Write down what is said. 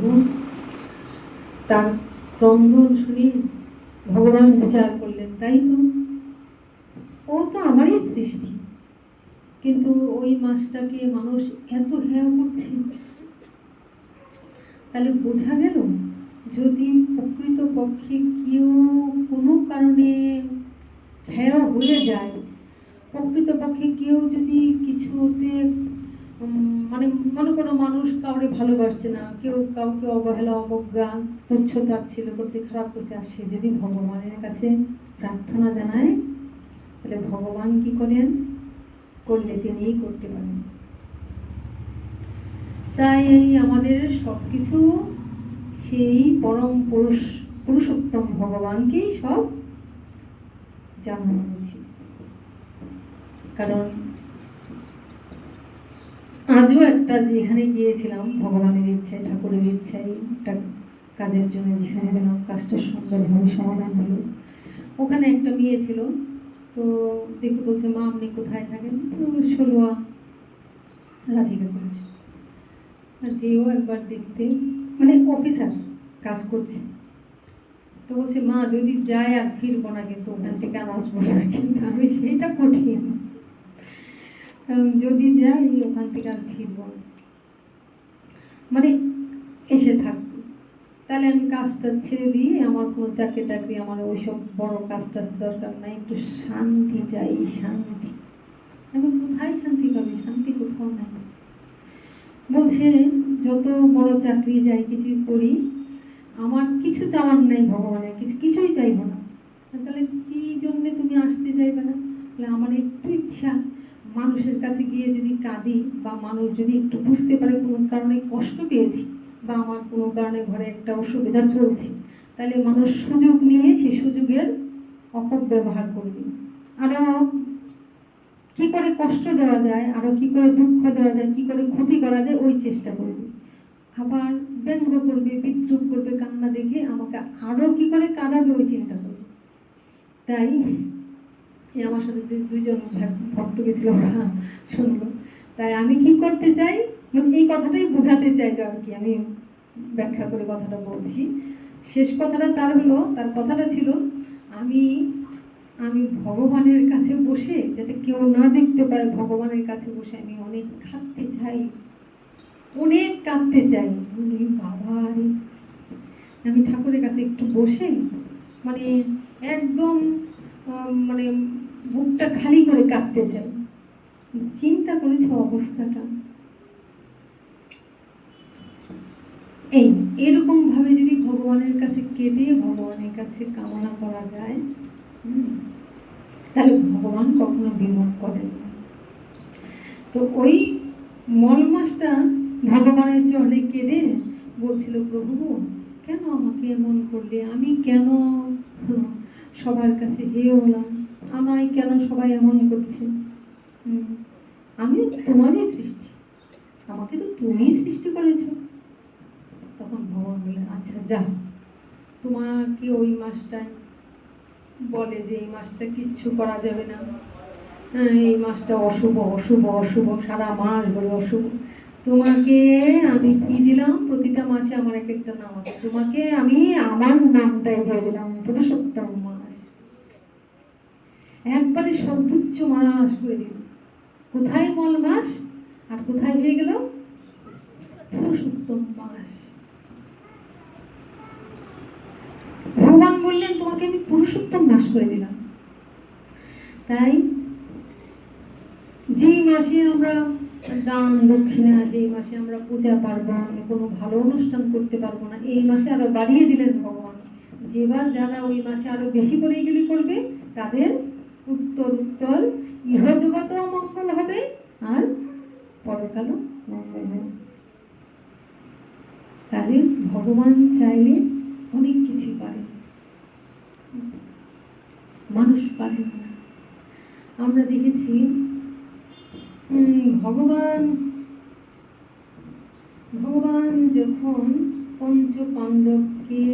প্রভু তার ক্রন্দন শুনে ভগবান বিচার করলেন, তাই তো, ও তো আমারই সৃষ্টি, কিন্তু ওই মাছটাকে মানুষ এত হেয় করছে। তাহলে বোঝা গেল, যদি প্রকৃতপক্ষে কেউ কোনো কারণে হেয় হয়ে যায়, প্রকৃতপক্ষে কেউ যদি কিছুতে মানে মনে করো মানুষ কাউরে ভালোবাসছে না, কেউ কাউকে অবহেলা অবজ্ঞা তুচ্ছতাচ্ছিল্য করছে, খারাপ করছে, আর সে যদি ভগবানের কাছে প্রার্থনা জানায়, তাহলে ভগবান কি করেন, করলে তিনিই করতে পারেন। তাই এই আমাদের সব কিছু সেই পরম পুরুষোত্তম ভগবানকেই সব জানানো উচিত। কারণ আজও একটা যেখানে গিয়েছিলাম ভগবানের ইচ্ছায়, ঠাকুরের ইচ্ছায় একটা কাজের জন্য যেখানে গেলাম, কাজটা সুন্দরভাবে সমাধান হলো। ওখানে একটা মেয়ে ছিল, তো দেখে বলছে, মা আপনি কোথায় থাকেন? ষোলোয়া রাধিকা করেছে। আর যেও একবার দেখতে, মানে অফিসার কাজ করছে, তো বলছে, মা যদি যায় আর ফিরবো না, কিন্তু ওখান থেকে আর আসবো না। কিন্তু আমি সেইটা কঠিন, কারণ যদি যাই ওখান থেকে আর ফিরবো না, মানে এসে থাকবো। তাহলে আমি কাজটা ছেড়ে দিয়ে, আমার কোনো চাকরি টাকরি, আমার ওইসব বড় কাজটা দরকার নাই, একটু শান্তি চাই, শান্তি। আমি কোথায় শান্তি পাবি? শান্তি কোথাও নাই। বলছে, যত বড় চাকরি যাই, কিছুই করি, আমার কিছু চাওয়ার নাই ভগবানের, কিছুই চাইব না। তাহলে কি জন্যে তুমি আসতে চাইবে না? তাহলে আমার একটু ইচ্ছা, মানুষের কাছে গিয়ে যদি কাঁদি, বা মানুষ যদি একটু বুঝতে পারে কোনো কারণে কষ্ট পেয়েছি, বা আমার কোনো কারণে ঘরে একটা অসুবিধা চলছে, তাহলে মানুষ সুযোগ নিয়ে সেই সুযোগের অপব্যবহার করবে, আরও কি করে কষ্ট দেওয়া যায়, আরও কি করে দুঃখ দেওয়া যায়, কি করে ক্ষতি করা যায়, ওই চেষ্টা করবে। আবার ব্যঙ্গ করবে, বিদ্রুপ করবে, কান্না দেখে আমাকে আরও কি করে কাঁদাবে, ওই চিন্তা করবে। তাই আমার সাথে দুইজন ভক্ত গেছিল, ওরা শুনলো। তাই আমি কি করতে চাই, মানে এই কথাটাই বোঝাতে চাইলো আর কি, আমি ব্যাখ্যা করে কথাটা বলছি। শেষ কথাটা তার কথাটা ছিল, আমি ভগবানের কাছে বসে, যাতে কেউ না দেখতে পারে, ভগবানের কাছে বসে আমি অনেক কাঁদতে চাই, অনেক কাঁদতে চাই। বাবা রে, আমি ঠাকুরের কাছে একটু বসে, মানে একদম মানে বুকটা খালি করে কাঁদতে চাই। চিন্তা করেছে অবস্থাটা। এরকম ভাবে যদি ভগবানের কাছে কেঁদে ভগবানের কাছে কামনা করা যায়, তাহলে ভগবান কখনো বিমুখ করেন না। তো ওই মল মাসটা ভগবানের চরণে কেঁদে বলছিল, প্রভু কেন আমাকে এমন করলে, আমি কেন সবার কাছে হেয় হলাম, আমায় কেন সবাই এমন করছে, আমি তোমারই সৃষ্টি, আমাকে তো তুমি সৃষ্টি করেছো। তখন ভগবান বললেন, আচ্ছা যাও, তোমাকে ওই মাসটায় বলে যে এই মাসটা কিচ্ছু করা যাবে না, এই মাসটা অশুভ অশুভ অশুভ, সারা মাস বলে অশুভ। তোমাকে আমি কি দিলাম, প্রতিটা মাসে আমার এক একটা নাম আছে, তোমাকে আমি আমার নামটাই দিয়ে দিলাম, পুরুষোত্তম মাস, একবারে সর্বোচ্চ মাস করে দিল। কোথায় মল মাস, আর কোথায় হয়ে গেল পুরুষোত্তম মাস। ভগবান বললেন, তোমাকে আমি পুরুষোত্তম মাস করে দিলাম। তাই যেই মাসে আমরা দান দক্ষিণা, যেই মাসে আমরা পূজা পার্বণ, কোনো ভালো অনুষ্ঠান করতে পারবো না, এই মাসে আরো বাড়িয়ে দিলেন ভগবান। যারা ওই মাসে আরো বেশি করে এগুলি করবে, তাদের উত্তর উত্তর ইহজগতেও মঙ্গল হবে, আর পরকালও মঙ্গল হবে। তাদের ভগবান চাইলে অনেক কিছুই পারে, মানুষ পারে না। আমরা দেখেছি ভগবান যখন পঞ্চ পাণ্ডবকে